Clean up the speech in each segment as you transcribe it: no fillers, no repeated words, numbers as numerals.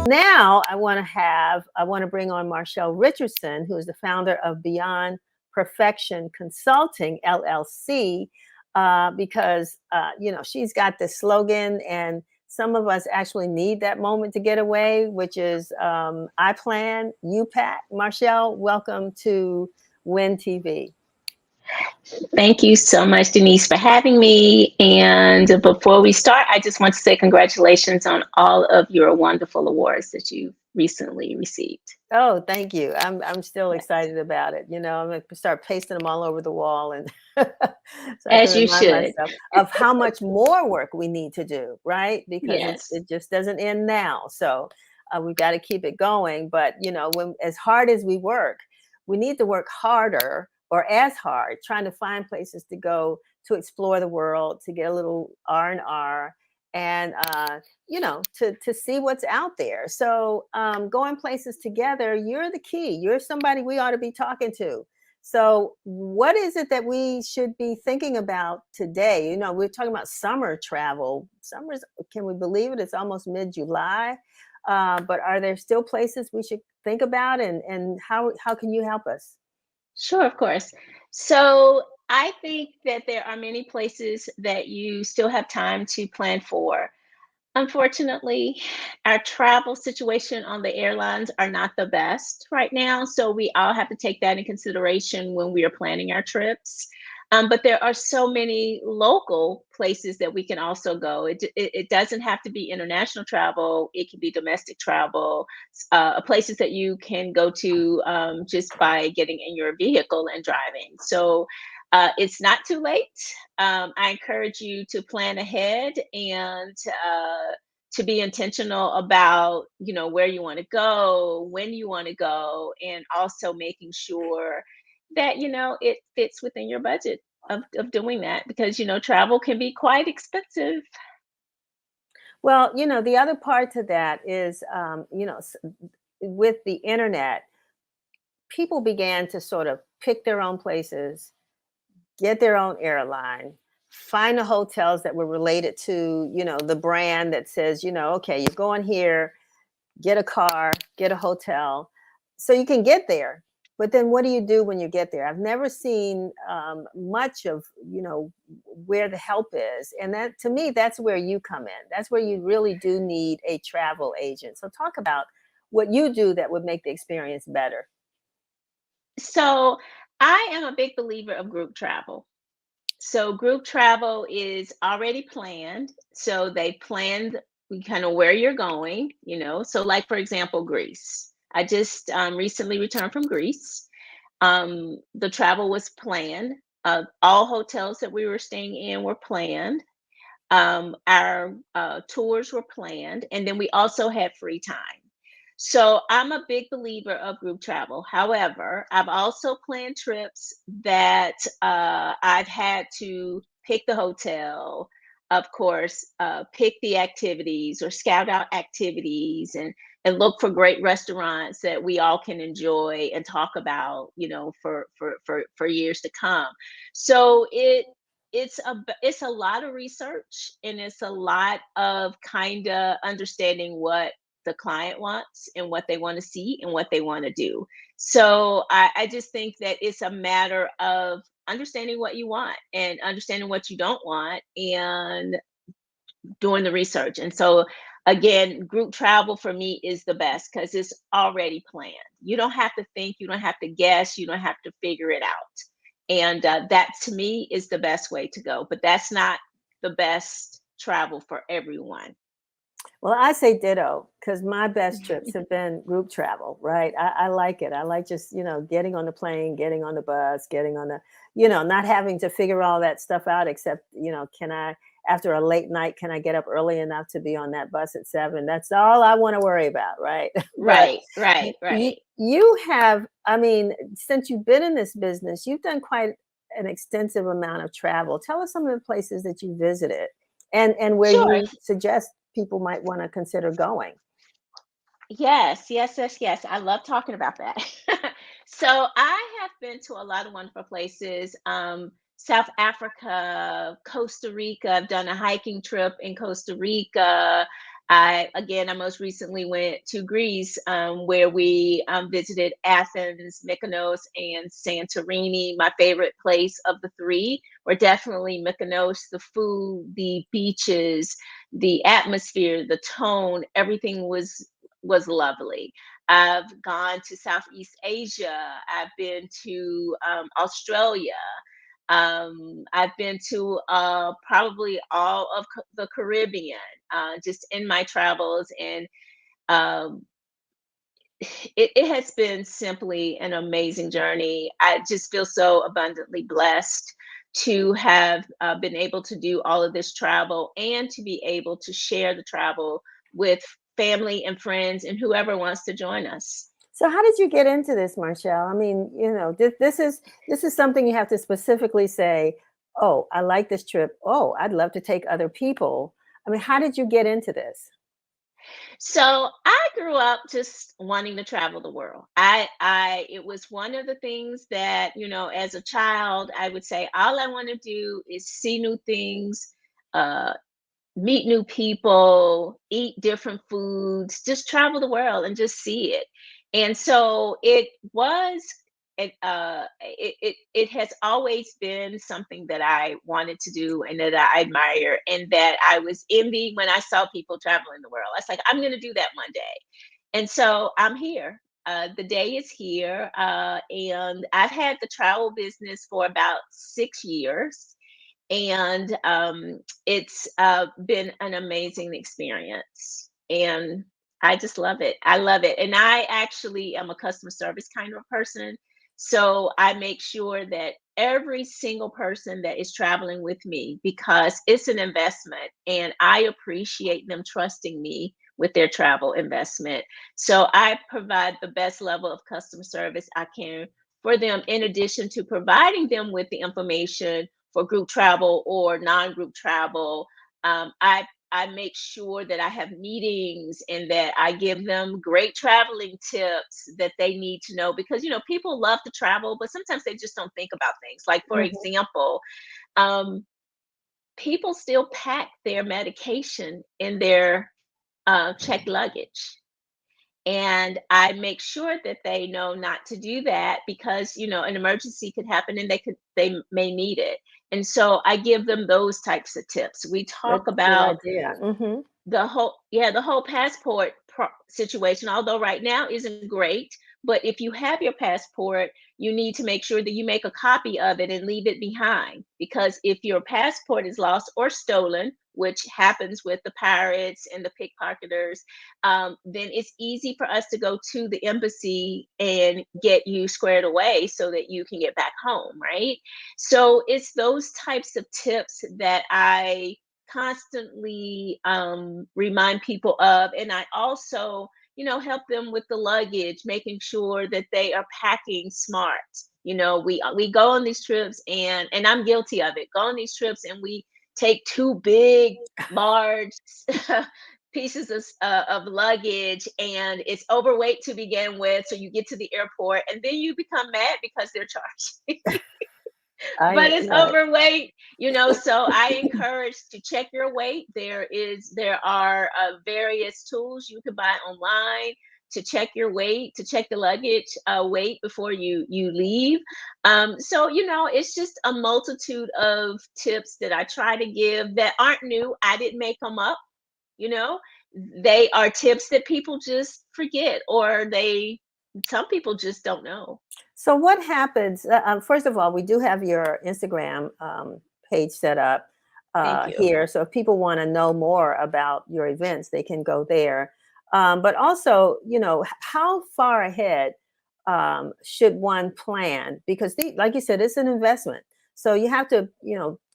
now I want to bring on Marchelle Richardson, who is the founder of Beyond Perfection Consulting LLC, because she's got this slogan, and some of us actually need that moment to get away, which is I plan, you pack. Marchelle, welcome to Win TV. Thank you so much, Denise, for having me. And before we start, I just want to say congratulations on all of your wonderful awards that you recently received. Oh, thank you. I'm still excited about it. I'm going to start pasting them all over the wall, and so as you should, myself of how much more work we need to do, right? Because yes. it just doesn't end now. So we've got to keep it going. But when as hard as we work, we need to work harder, or as hard, trying to find places to go to explore the world, to get a little R&R, and to see what's out there. So going places together, you're the key. You're somebody we ought to be talking to. So what is it that we should be thinking about today? We're talking about summer travel. Summer's, can we believe it? It's almost mid-July. But are there still places we should think about, and how can you help us? Sure, of course. So I think that there are many places that you still have time to plan for. Unfortunately, our travel situation on the airlines are not the best right now. So we all have to take that in consideration when we are planning our trips. But there are so many local places that we can also go. It doesn't have to be international travel. It can be domestic travel, places that you can go to just by getting in your vehicle and driving. So it's not too late. I encourage you to plan ahead and to be intentional about, where you want to go, when you want to go, and also making sure that, it fits within your budget of doing that, because, travel can be quite expensive. Well, the other part to that is, with the internet, people began to sort of pick their own places, get their own airline, find the hotels that were related to, the brand that says, okay, you're going here, get a car, get a hotel, so you can get there. But then what do you do when you get there? I've never seen much of, where the help is. And that, to me, that's where you come in. That's where you really do need a travel agent. So talk about what you do that would make the experience better. So I am a big believer of group travel. So group travel is already planned. So they planned kind of where you're going, So like, for example, Greece. I just recently returned from Greece. The travel was planned. All hotels that we were staying in were planned. Our tours were planned. And then we also had free time. So I'm a big believer of group travel. However, I've also planned trips that I've had to pick the hotel, of course, pick the activities or scout out activities, and look for great restaurants that we all can enjoy and talk about, for years to come. So it's a lot of research, and it's a lot of kind of understanding what the client wants and what they want to see and what they want to do. So I just think that it's a matter of understanding what you want and understanding what you don't want and doing the research. And so again, group travel for me is the best because it's already planned. You don't have to think, you don't have to guess, you don't have to figure it out. And that to me is the best way to go. But that's not the best travel for everyone. Well, I say ditto, because my best trips have been group travel, right? I like it. I like just, getting on the plane, getting on the bus, getting on the, not having to figure all that stuff out, except, can I, after a late night, can I get up early enough to be on that bus at 7? That's all I want to worry about, right? Right. You have, since you've been in this business, you've done quite an extensive amount of travel. Tell us some of the places that you visited and where Sure. you suggest people might want to consider going. Yes. I love talking about that. So I have been to a lot of wonderful places. South Africa, Costa Rica. I've done a hiking trip in Costa Rica. I most recently went to Greece, where we visited Athens, Mykonos, and Santorini. My favorite place of the three were definitely Mykonos. The food, the beaches, the atmosphere, the tone, everything was lovely. I've gone to Southeast Asia. I've been to Australia. I've been to probably all of the Caribbean, just in my travels, and um, it has been simply an amazing journey. I just feel so abundantly blessed to have been able to do all of this travel and to be able to share the travel with family and friends and whoever wants to join us. So how did you get into this, Marchelle? I mean, this is something you have to specifically say, "Oh, I like this trip. Oh, I'd love to take other people." I mean, how did you get into this? So I grew up just wanting to travel the world. It was one of the things that, as a child, I would say all I want to do is see new things, uh, meet new people, eat different foods, just travel the world and just see it. And so it has always been something that I wanted to do and that I admire and that I was envying when I saw people traveling the world. I was like, I'm going to do that one day. And so I'm here. The day is here, and I've had the travel business for about 6 years, and it's been an amazing experience, and I just love it. I love it, and I actually am a customer service kind of person, so I make sure that every single person that is traveling with me, because it's an investment and I appreciate them trusting me with their travel investment, so I provide the best level of customer service I can for them, in addition to providing them with the information for group travel or non-group travel. I make sure that I have meetings and that I give them great traveling tips that they need to know, because people love to travel, but sometimes they just don't think about things. Like, for Mhm. example, um, people still pack their medication in their checked luggage, and I make sure that they know not to do that, because an emergency could happen and they may need it. And so I give them those types of tips. We talk Good about idea. Mhm. the whole passport situation, although right now isn't great, but if you have your passport, you need to make sure that you make a copy of it and leave it behind, because if your passport is lost or stolen, which happens with the pirates and the pickpocketers, then it's easy for us to go to the embassy and get you squared away so that you can get back home, right? So it's those types of tips that I constantly remind people of. And I also, help them with the luggage, making sure that they are packing smart. We go on these trips, and I'm guilty of it. Go on these trips and we take two big, large pieces of luggage, and it's overweight to begin with. So you get to the airport and then you become mad because they're charging. But it's Right. overweight, so I encourage to check your weight. There are various tools you can buy online to check your weight, to check the luggage weight before you leave. So it's just a multitude of tips that I try to give that aren't new. I didn't make them up. you know they are tips that people just forget, or they some people just don't know. So what happens? First of all, we do have your Instagram page set up Thank you. here. So if people want to know more about your events, they can go there. But also, how far ahead should one plan? Because, like you said, it's an investment. So you have to,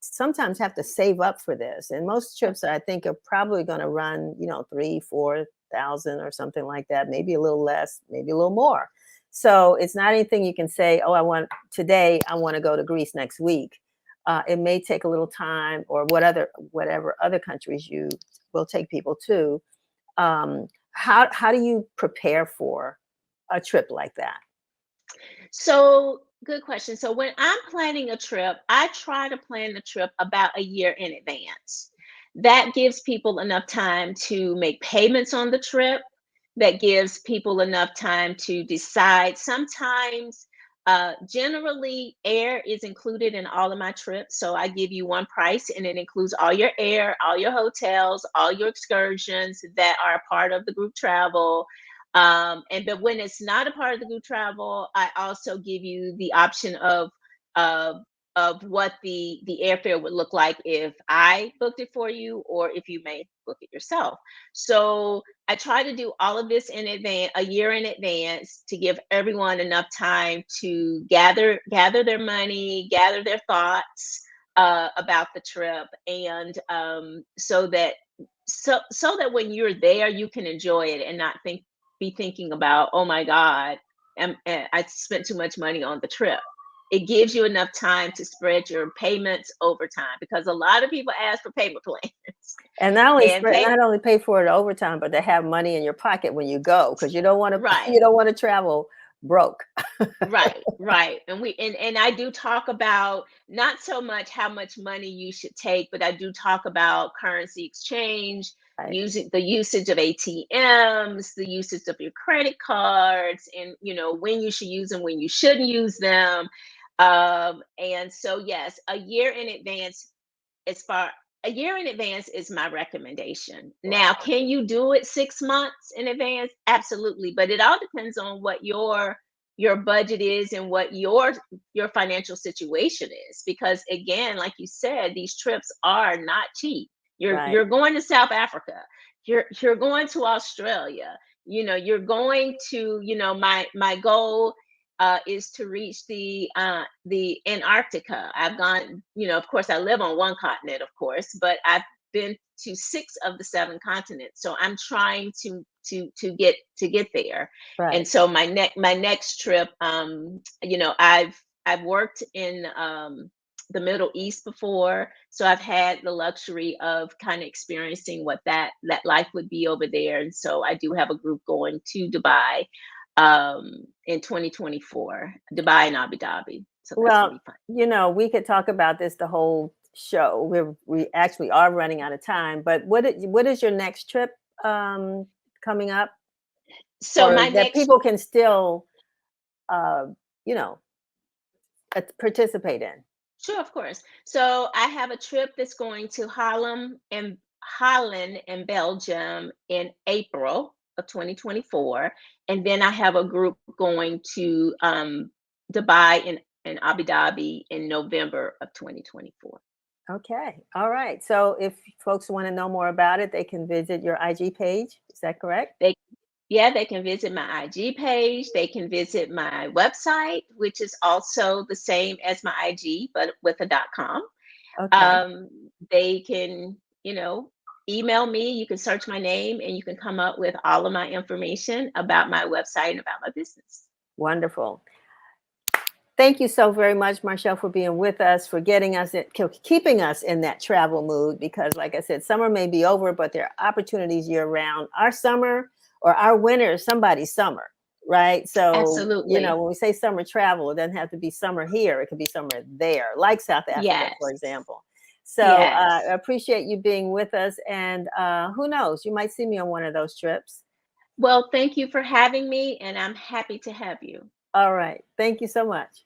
sometimes have to save up for this. And most trips, I think, are probably going to run, 3, 4,000 or something like that. Maybe a little less, maybe a little more. So it's not anything you can say, oh, I want to go to Greece next week. It may take a little time, or whatever other countries you will take people to. How do you prepare for a trip like that? So, good question. So, when I'm planning a trip, I try to plan the trip about a year in advance. that gives people enough time to make payments on the trip. That gives people enough time to decide. Sometimes, generally, air is included in all of my trips. So I give you one price and it includes all your air, all your hotels, all your excursions that are a part of the group travel. But when it's not a part of the group travel, I also give you the option uh, of what the airfare would look like if I booked it for you, or if you may book it yourself. So I try to do all of this in advance, a year in advance, to give everyone enough time to gather their money, gather their thoughts about the trip, and so that when you're there, you can enjoy it and not be thinking about, oh my God, I spent too much money on the trip. It gives you enough time to spread your payments over time, because a lot of people ask for payment plans. And And not only pay for it overtime, but to have money in your pocket when you go, because you don't want to right, you don't want to travel broke. right. And I do talk about not so much how much money you should take, but I do talk about currency exchange, Right. using the usage of ATMs, the usage of your credit cards, and when you should use them, when you shouldn't use them. And so yes, as far a year in advance is my recommendation. Now, Wow. can you do it 6 months in advance? Absolutely, but it all depends on what your budget is and what your financial situation is. Because again, like you said, these trips are not cheap. Right. You're going to South Africa. You're going to Australia. You're going to, my goal is to reach the Antarctica. I've gone, of course, I live on one continent, of course, but I've been to 6 of the 7 continents. So I'm trying to get there. Right. And so my next trip, I've worked in the Middle East before, so I've had the luxury of kind of experiencing what that life would be over there. And so I do have a group going to Dubai in 2024, Dubai and Abu Dhabi. So that's gonna Well, be fun. we could talk about this the whole show. We actually are running out of time, but what is your next trip coming up, So or my that next people can still uh, you know participate in? Sure, of course. So I have a trip that's going to Holland and Belgium in April of 2024. And then I have a group going to Dubai and Abu Dhabi in November of 2024. Okay. All right. So if folks want to know more about it, they can visit your IG page. Is that correct? They Yeah, they can visit my IG page. They can visit my website, which is also the same as my IG, but with a .com. Okay. They can, email me. You can search my name and you can come up with all of my information about my website and about my business. Wonderful. Thank you so very much, Marchelle, for being with us, for keeping us in that travel mood. Because, like I said, summer may be over, but there are opportunities year round. Our summer or our winter is somebody's summer, right? So, Absolutely. when we say summer travel, it doesn't have to be summer here. It could be summer there, like South Africa, for Yes. example. So, Yes. I appreciate you being with us. And who knows, you might see me on one of those trips. Well, thank you for having me, and I'm happy to have you. All right. Thank you so much.